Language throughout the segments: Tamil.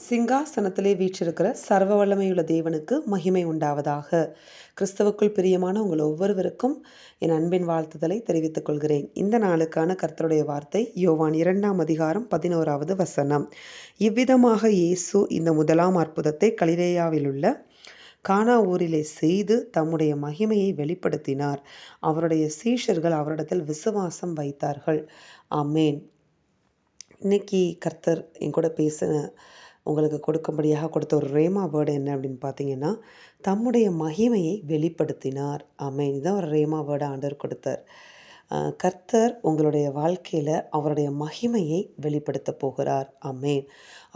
சிங்காசனத்திலே வீற்றிருக்கிற சர்வ வல்லமையுள்ள தேவனுக்கு மகிமை உண்டாவதாக. கிறிஸ்தவுக்குள் பிரியமான உங்கள் ஒவ்வொருவருக்கும் என் அன்பின் வாழ்த்துதலை தெரிவித்துக் கொள்கிறேன். இந்த நாளுக்கான கர்த்தருடைய வார்த்தை யோவான் 2ஆம் அதிகாரம் 11வது வசனம். இவ்விதமாக இயேசு இந்த முதலாம் அற்புதத்தை கலிலேயாவிலுள்ள கானா ஊரிலே செய்து தம்முடைய மகிமையை வெளிப்படுத்தினார். அவருடைய சீஷர்கள் அவரிடத்தில் விசுவாசம் வைத்தார்கள். ஆமேன். இன்னைக்கு கர்த்தர் என் கூட பேசின உங்களுக்கு கொடுக்கும்படியாக கொடுத்த ஒரு ரேமா வேர்டு என்ன அப்படின்னு பார்த்தீங்கன்னா, தம்முடைய மகிமையை வெளிப்படுத்தினார். ஆமென். இதுதான் ஒரு ரேமா வேர்டு ஆண்டவர் கொடுத்தார். கர்த்தர் உங்களுடைய வாழ்க்கையில் அவருடைய மகிமையை வெளிப்படுத்த போகிறார். ஆமென்.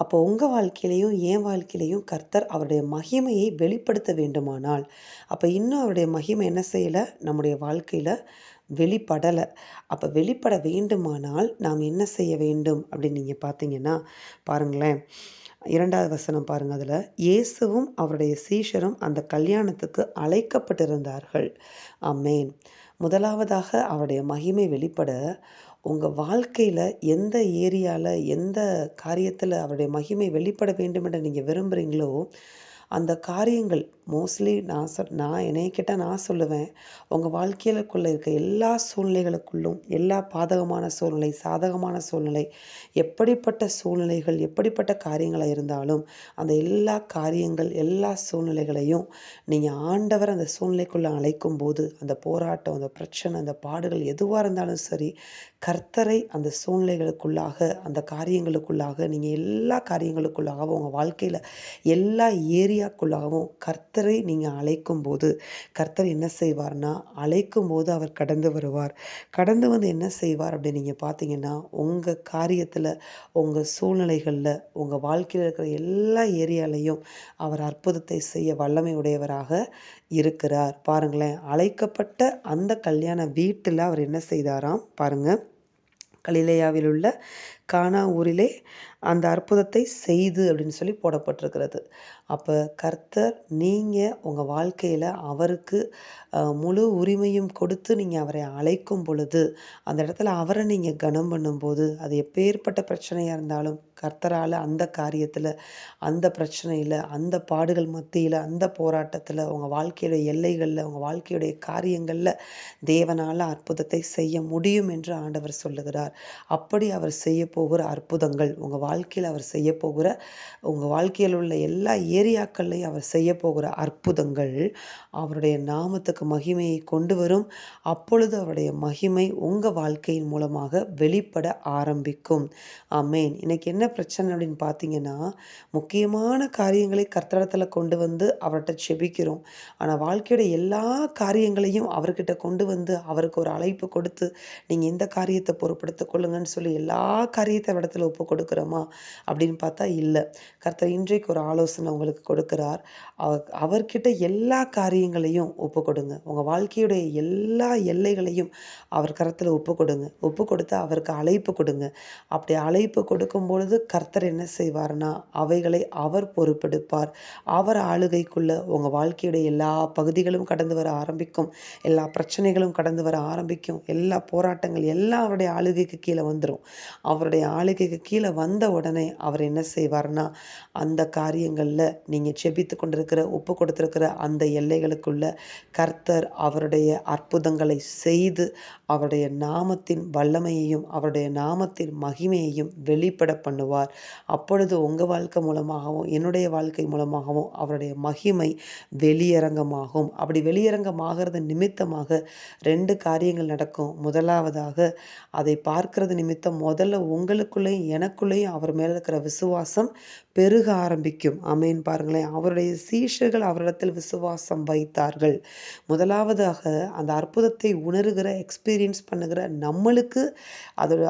அப்போ உங்கள் வாழ்க்கையிலையும் என் வாழ்க்கையிலையும் கர்த்தர் அவருடைய மகிமையை வெளிப்படுத்த வேண்டுமானால், அப்போ இன்னும் அவருடைய மகிமை என்ன செய்யலை, நம்முடைய வாழ்க்கையில் வெளிப்படலை. அப்போ வெளிப்பட வேண்டுமானால் நாம் என்ன செய்ய வேண்டும் அப்படின்னு நீங்கள் பார்த்தீங்கன்னா பாருங்களேன். 2வது வசனம் பாருங்கள். அதில் இயேசுவும் அவருடைய சீஷரும் அந்த கல்யாணத்துக்கு அழைக்கப்பட்டிருந்தார்கள். ஆமேன். முதலாவதாக அவருடைய மகிமை வெளிப்பட உங்கள் வாழ்க்கையில் எந்த ஏரியாவில் எந்த காரியத்தில் அவருடைய மகிமை வெளிப்பட வேண்டும் என்று நீங்கள் விரும்புகிறீங்களோ அந்த காரியங்கள் மோஸ்ட்லி நான் என்னைய கேட்டால் நான் சொல்லுவேன், உங்கள் வாழ்க்கையிலுக்குள்ளே இருக்க எல்லா சூழ்நிலைகளுக்குள்ளும், எல்லா பாதகமான சூழ்நிலை, சாதகமான சூழ்நிலை, எப்படிப்பட்ட சூழ்நிலைகள், எப்படிப்பட்ட காரியங்களாக இருந்தாலும் அந்த எல்லா காரியங்கள், எல்லா சூழ்நிலைகளையும் நீங்கள் ஆண்டவர் அந்த சூழ்நிலைக்குள்ளே அழைக்கும் போது, அந்த போராட்டம், அந்த பிரச்சனை, அந்த பாடுகள் எதுவாக இருந்தாலும் சரி, கர்த்தரை அந்த சூழ்நிலைகளுக்குள்ளாக, அந்த காரியங்களுக்குள்ளாக, நீங்கள் எல்லா காரியங்களுக்குள்ளாகவும் உங்கள் வாழ்க்கையில் எல்லா ஏரியாக்குள்ளாகவும் கர்த்தரை நீங்கள் அழைக்கும் போது, கர்த்தர் என்ன செய்வார்னா, அழைக்கும் போது அவர் கடந்து வருவார். கடந்து வந்து என்ன செய்வார் அப்படின்னு நீங்கள் பார்த்தீங்கன்னா, உங்கள் காரியத்தில், உங்கள் சூழ்நிலைகளில், உங்கள் வாழ்க்கையில் இருக்கிற எல்லா ஏரியாலையும் அவர் அற்புதத்தை செய்ய வல்லமை உடையவராக இருக்கிறார். பாருங்களேன், அழைக்கப்பட்ட அந்த கல்யாண வீட்டில் அவர் என்ன செய்தாராம் பாருங்கள். கலிலேயாவில் உள்ள கானா ஊரிலே அந்த அற்புதத்தை செய்து அப்படின்னு சொல்லி போடப்பட்டிருக்கிறது. அப்போ கர்த்தர் நீங்கள் உங்கள் வாழ்க்கையில் அவருக்கு முழு உரிமையும் கொடுத்து நீங்கள் அவரை அழைக்கும் பொழுது, அந்த இடத்துல அவரை நீங்கள் கனம் பண்ணும்போது, அது எப்பேற்பட்ட பிரச்சனையாக இருந்தாலும் கர்த்தரால் அந்த காரியத்தில், அந்த பிரச்சனையில், அந்த பாடுகள் மத்தியில், அந்த போராட்டத்தில், உங்கள் வாழ்க்கையோட எல்லைகளில், உங்கள் வாழ்க்கையுடைய காரியங்களில் தேவனால் அற்புதத்தை செய்ய முடியும் என்று ஆண்டவர் சொல்லுகிறார். அப்படி அவர் செய்ய போகிற அற்புதங்கள், உங்கள் வாழ்க்கையில் அவர் செய்ய போகிற, உங்கள் வாழ்க்கையில் உள்ள எல்லா ஏரியாக்கள்லையும் அவர் செய்ய போகிற அற்புதங்கள் அவருடைய நாமத்துக்கு மகிமையை கொண்டு வரும். அப்பொழுது அவருடைய மகிமை உங்கள் வாழ்க்கையின் மூலமாக வெளிப்பட ஆரம்பிக்கும். ஆமேன். இன்னைக்கு என்ன பிரச்சனை அப்படின்னு பார்த்தீங்கன்னா, முக்கியமான காரியங்களை கர்த்தரிடத்தில் கொண்டு வந்து அவர்கிட்ட செபிக்கிறோம். ஆனால் வாழ்க்கையோட எல்லா காரியங்களையும் அவர்கிட்ட கொண்டு வந்து அவருக்கு ஒரு அழைப்பு கொடுத்து, நீங்கள் இந்த காரியத்தை பொறுப்படுத்திக் கொள்ளுங்கன்னு சொல்லி எல்லா காரியத்தை இடத்துல ஒப்பு கொடுக்குறோமா அப்படின்னு பார்த்தா இல்லை. கர்த்தர் இன்றைக்கு ஒரு ஆலோசனை உங்களுக்கு கொடுக்கிறார். அவர்கிட்ட எல்லா காரியங்களையும் ஒப்பு கொடுங்க. உங்கள் வாழ்க்கையுடைய எல்லா எல்லைகளையும் அவர் கரத்தில் ஒப்பு கொடுங்க. ஒப்பு கொடுத்து அவருக்கு அழைப்பு கொடுங்க. அப்படி அழைப்பு கொடுக்கும் பொழுது கர்த்தர் என்ன செய்வார்னா, அவைகளை அவர் பொறுப்பெடுப்பார். அவர் ஆளுகைக்குள்ள உங்கள் வாழ்க்கையுடைய எல்லா பகுதிகளும் கடந்து வர ஆரம்பிக்கும். எல்லா பிரச்சனைகளும் கடந்து வர ஆரம்பிக்கும். எல்லா போராட்டங்கள் எல்லாம் அவருடைய ஆளுகைக்கு கீழே வந்துடும். அவருடைய ஆளுகைக்கு கீழே வந்த உடனே அவர் என்ன செய்வார்னா, அந்த காரியங்களில் நீங்கள் செபித்து கொண்டிருக்கிற, ஒப்பு கொடுத்துருக்கிற அந்த எல்லைகளுக்குள்ள கர்த்தர் அவருடைய அற்புதங்களை செய்து அவருடைய நாமத்தின் வல்லமையையும் அவருடைய நாமத்தின் மகிமையையும் வெளிப்பட பண்ணுவார். அப்பொழுது உங்கள் வாழ்க்கை மூலமாகவும் என்னுடைய வாழ்க்கை மூலமாகவும் அவருடைய மகிமை வெளியரங்கமாகும். அப்படி வெளியரங்கமாகிறது நிமித்தமாக 2 காரியங்கள் நடக்கும். முதலாவதாக அதை பார்க்கிறது நிமித்தம் முதல்ல உங்களுக்குள்ளேயும் எனக்குள்ளேயும் அவர் மேலே இருக்கிற விசுவாசம் பெருக ஆரம்பிக்கும். ஆமேன். பாருங்களேன், அவருடைய சீஷர்கள் அவரிடத்தில் விசுவாசம் வைத்தார்கள். முதலாவதாக அந்த அற்புதத்தை உணர்கிற, எக்ஸ்பீரியன்ஸ் பண்ணுகிற நம்மளுக்கு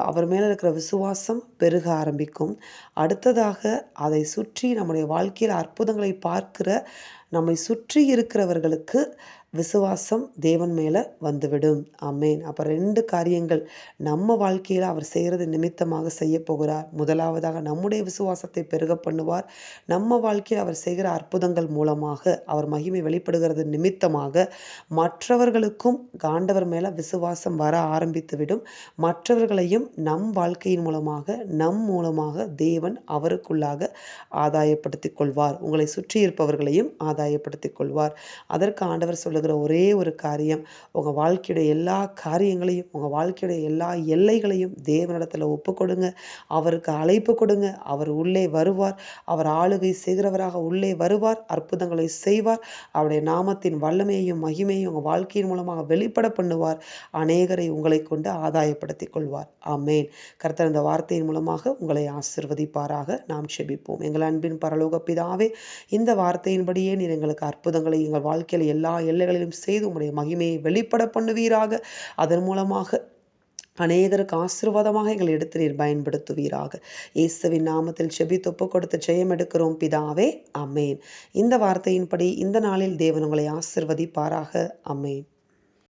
அவர் மேலே இருக்கிற விசுவாசம் பெருக ஆரம்பிக்கும். அடுத்ததாக அதை சுற்றி நம்முடைய வாழ்க்கையில் அற்புதங்களை பார்க்கிற நம்மை சுற்றி இருக்கிறவர்களுக்கு விசுவாசம் தேவன் மேலே வந்துவிடும். ஆமென். அப்போ 2 காரியங்கள் நம்ம வாழ்க்கையில் அவர் செய்கிறது நிமித்தமாக செய்ய போகிறார். முதலாவதாக நம்முடைய விசுவாசத்தை பெருக பண்ணுவார். நம்ம வாழ்க்கையில் அவர் செய்கிற அற்புதங்கள் மூலமாக அவர் மகிமை வெளிப்படுகிறது நிமித்தமாக மற்றவர்களுக்கும் ஆண்டவர் மேலே விசுவாசம் வர ஆரம்பித்துவிடும். மற்றவர்களையும் நம் வாழ்க்கையின் மூலமாக தேவன் அவருக்குள்ளாக ஆதாயப்படுத்திக் கொள்வார். உங்களை சுற்றி இருப்பவர்களையும் ஆதாயப்படுத்திக் கொள்வார். அதற்கு ஆண்டவர் சொல்லுகிற ஒரே ஒரு காரியம், உங்கள் வாழ்க்கையுடைய எல்லா காரியங்களையும் உங்கள் வாழ்க்கையுடைய எல்லா எல்லைகளையும் தேவனிடத்தில் ஒப்பு கொடுங்க. அவருக்கு அழைப்பு கொடுங்க. அவர் உள்ளே வருவார். அவர் ஆளுகை செய்கிறவராக உள்ளே வருவார். அற்புதங்களை செய்வார். அவருடைய நாமத்தின் வல்லமையையும் மகிமையும் உங்கள் வாழ்க்கையின் மூலமாக வெளிப்பட பண்ணுவார். அநேகரை உங்களை கொண்டு ஆதாயப்படுத்திக் கொள்வார். ஆமென். கர்த்தர் இந்த வார்த்தையின் மூலமாக உங்களை ஆசீர்வதிப்பாராக. நாம் செபிப்போம். எங்கள் அன்பின் பரலோக பிதாவே, இந்த வார்த்தையின்படியே நீர் எங்களுக்கு அற்புதங்களை எங்கள் வாழ்க்கையில் எல்லா எல்லைகளிலும் செய்து உம்முடைய மகிமையை வெளிப்பட பண்ணுவீராக. அதன் மூலமாக அநேகருக்கு ஆசீர்வாதமாக எங்களை எடுத்து நீர் பயன்படுத்துவீராக. இயேசுவின் நாமத்தில் செபித்து ஒப்புக் கொடுத்து ஜெயம் எடுக்கிறோம் பிதாவே. ஆமென். இந்த வார்த்தையின்படி இந்த நாளில் தேவன் உங்களை ஆசீர்வதிப்பாராக. ஆமென்.